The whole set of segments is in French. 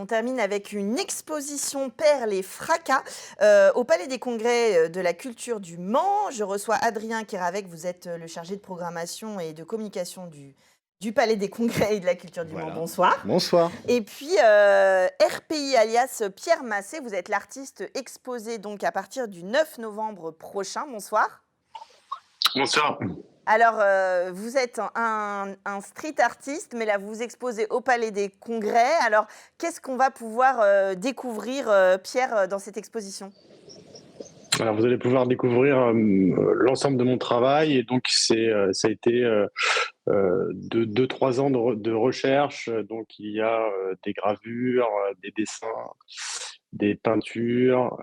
on termine avec une exposition Perles et Fracas au Palais des Congrès de la Culture du Mans. Je reçois Adrien Kéravec, vous êtes le chargé de programmation et de communication du Palais des Congrès et de la Culture du Mans. Voilà. Bonsoir. Bonsoir. Et puis RPI alias Pierre Massé, vous êtes l'artiste exposé donc à partir du 9 novembre prochain. Bonsoir. Bonsoir. Alors, vous êtes un street artiste, mais là, vous vous exposez au Palais des Congrès. Alors, qu'est-ce qu'on va pouvoir découvrir, Pierre, dans cette exposition? Alors, vous allez pouvoir découvrir l'ensemble de mon travail. Et donc, ça a été de 2-3 ans de recherche. Donc, il y a des gravures, des dessins, des peintures,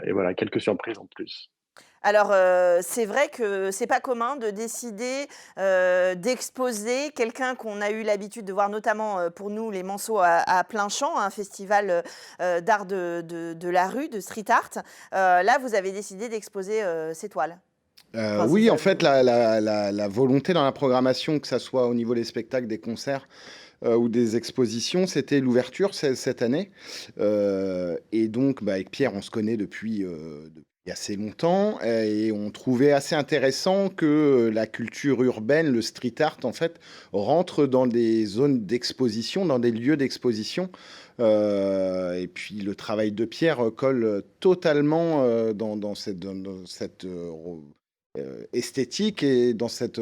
et voilà, quelques surprises en plus. Alors, c'est vrai que c'est pas commun de décider, d'exposer quelqu'un qu'on a eu l'habitude de voir notamment, pour nous les Manceaux à Plein Champ, un festival, d'art de la rue, de street art. Là, vous avez décidé d'exposer, ces toiles. Enfin, Oui, ces en œuvres. fait, la volonté dans la programmation, que ça soit au niveau des spectacles, des concerts ou des expositions, c'était l'ouverture cette année. Et donc, avec Pierre, on se connaît depuis assez longtemps et on trouvait assez intéressant que la culture urbaine, le street art, en fait, rentre dans des zones d'exposition, dans des lieux d'exposition. Et puis le travail de Pierre colle totalement dans cette esthétique et dans cette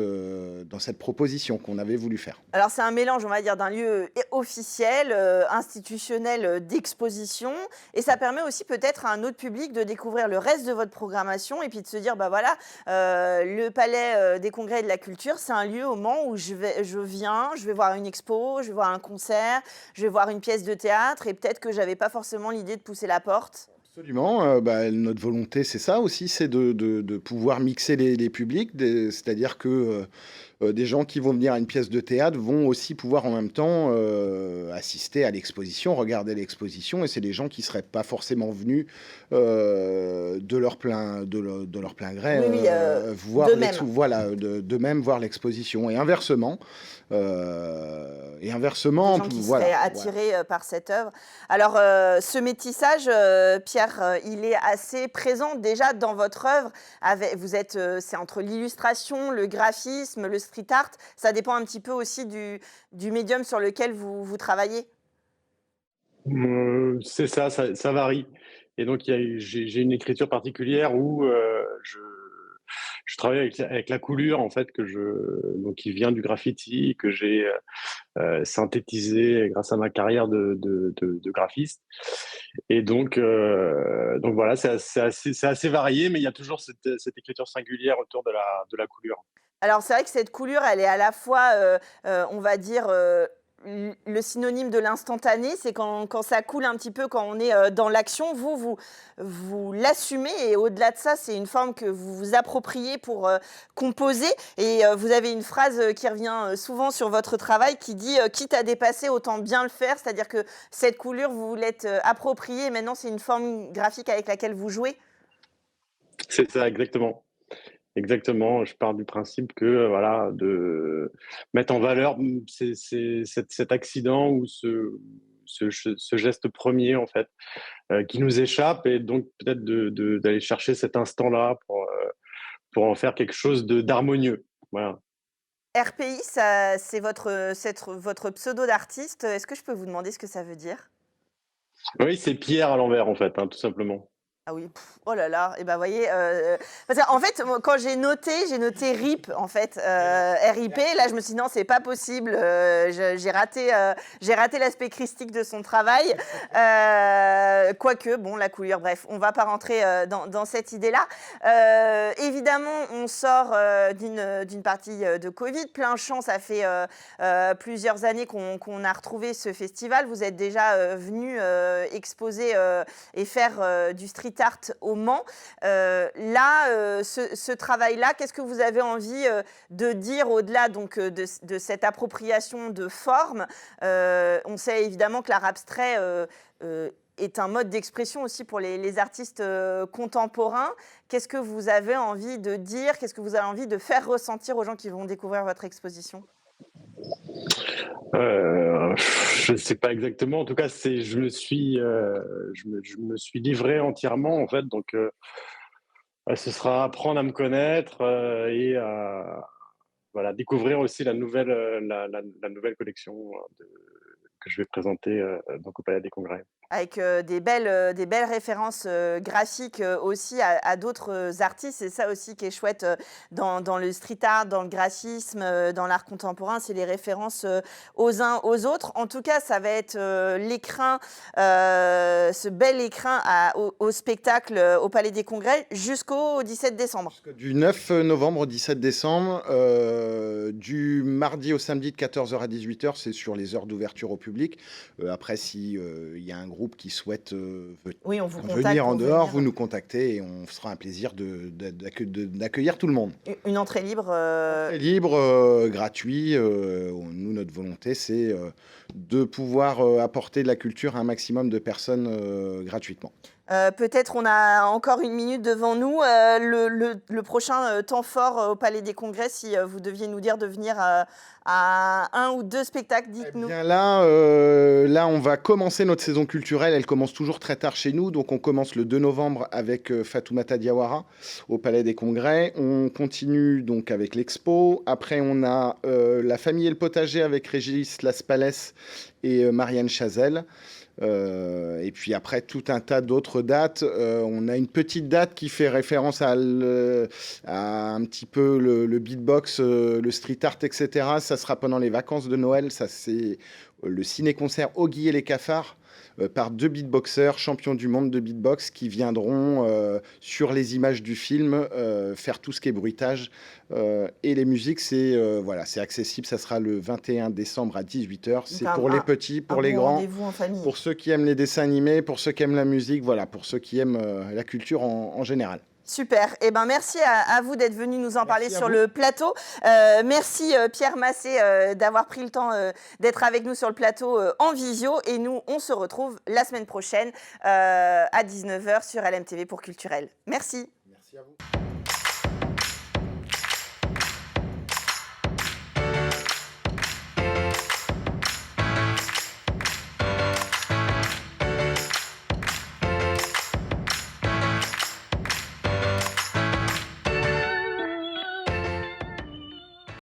proposition qu'on avait voulu faire. Alors, c'est un mélange, on va dire, d'un lieu officiel, institutionnel, d'exposition, et ça permet aussi peut-être à un autre public de découvrir le reste de votre programmation et puis de se dire, bah voilà, le Palais des Congrès et de la Culture, c'est un lieu au Mans où je viens, je vais voir une expo, je vais voir un concert, je vais voir une pièce de théâtre, et peut-être que j'avais pas forcément l'idée de pousser la porte. Absolument. Notre volonté, c'est ça aussi, c'est de pouvoir mixer les publics, c'est-à-dire que des gens qui vont venir à une pièce de théâtre vont aussi pouvoir en même temps assister à l'exposition, regarder l'exposition, et c'est des gens qui ne seraient pas forcément venus de leur plein gré Oui, oui, voir d'eux-mêmes. voilà, de même voir l'exposition. Et inversement, Des gens qui voilà. seraient attirés par cette œuvre. Alors, ce métissage, Pierre, il est assez présent déjà dans votre œuvre. C'est entre l'illustration, le graphisme, le street art. Ça dépend un petit peu aussi du médium sur lequel vous travaillez. C'est ça varie. Et donc, j'ai une écriture particulière où je travaille avec la coulure, en fait, donc, qui vient du graffiti, que j'ai synthétisé grâce à ma carrière de graphiste. Et donc voilà, c'est assez varié, mais il y a toujours cette écriture singulière autour de la coulure. Alors, c'est vrai que cette coulure, elle est à la fois, on va dire, le synonyme de l'instantané, c'est quand ça coule un petit peu, quand on est dans l'action. Vous l'assumez, et au-delà de ça, c'est une forme que vous vous appropriez pour composer. Et vous avez une phrase qui revient souvent sur votre travail qui dit quitte à dépasser, autant bien le faire. C'est-à-dire que cette coulure, vous vous l'êtes appropriée. Maintenant, c'est une forme graphique avec laquelle vous jouez. C'est ça, exactement. Exactement, je pars du principe que voilà, de mettre en valeur cet accident ou ce geste premier en fait, qui nous échappe, et donc peut-être d'aller chercher cet instant-là pour en faire quelque chose d'harmonieux. Voilà. RPI, c'est votre pseudo d'artiste. Est-ce que je peux vous demander ce que ça veut dire? Oui, c'est Pierre à l'envers en fait, hein, tout simplement. Ah oui, oh là là, et ben voyez, parce qu'en fait, moi, quand j'ai noté RIP, en fait, RIP. Là, je me suis dit: «Non, c'est pas possible, j'ai raté l'aspect christique de son travail». Quoique, bon, la coulure, bref, on va pas rentrer dans cette idée-là. Évidemment, on sort d'une partie de Covid. Plein Champ, ça fait plusieurs années qu'on a retrouvé ce festival. Vous êtes déjà venu exposer et faire du street art au Mans. Ce travail-là, qu'est-ce que vous avez envie de dire au-delà donc de cette appropriation de forme? On sait évidemment que l'art abstrait est un mode d'expression aussi pour les artistes contemporains. Qu'est-ce que vous avez envie de dire? Qu'est-ce que vous avez envie de faire ressentir aux gens qui vont découvrir votre exposition? Je ne sais pas exactement. En tout cas, je me suis livré entièrement en fait. Donc, ce sera apprendre à me connaître et à voilà, découvrir aussi la nouvelle collection que je vais présenter donc au Palais des Congrès. Avec des belles références graphiques aussi à d'autres artistes. C'est ça aussi qui est chouette dans le street art, dans le graphisme, dans l'art contemporain, c'est les références aux uns aux autres. En tout cas, ça va être l'écrin, ce bel écrin au spectacle au Palais des Congrès jusqu'au 17 décembre. Du 9 novembre au 17 décembre, du mardi au samedi de 14h à 18h, c'est sur les heures d'ouverture au public. Après, si il y a un groupe qui souhaite Oui, on vous contacte venir en pour dehors, venir. vous nous contactez et on fera un plaisir d'accueillir tout le monde. Une entrée libre. C'est libre, gratuit. Nous, notre volonté, c'est de pouvoir apporter de la culture à un maximum de personnes gratuitement. Peut-être on a encore une minute devant nous. Le prochain temps fort au Palais des Congrès, si vous deviez nous dire de venir à un ou deux spectacles, Eh dites-nous. bien là, on va commencer notre saison culturelle. Elle commence toujours très tard chez nous. Donc, on commence le 2 novembre avec Fatoumata Diawara au Palais des Congrès. On continue donc avec l'Expo. Après, on a La Famille et le Potager avec Régis Laspalès et Marianne Chazelle. Et puis après, tout un tas d'autres dates. On a une petite date qui fait référence à un petit peu le beatbox, le street art, etc. Ça sera pendant les vacances de Noël. Ça, c'est le ciné-concert Oggy et les Cafards par deux beatboxers, champions du monde de beatbox, qui viendront sur les images du film faire tout ce qui est bruitage. Et les musiques, c'est accessible. Ça sera le 21 décembre à 18h. C'est pour les petits, pour les grands. Rendez-vous en famille. Pour ceux qui aiment les dessins animés, pour ceux qui aiment la musique, voilà, pour ceux qui aiment la culture en général. Super. Eh ben, merci à vous d'être venu nous en parler sur le plateau. Merci Pierre Massé d'avoir pris le temps d'être avec nous sur le plateau en visio. Et nous, on se retrouve la semaine prochaine à 19h sur LMTV pour Culturel. Merci. Merci à vous.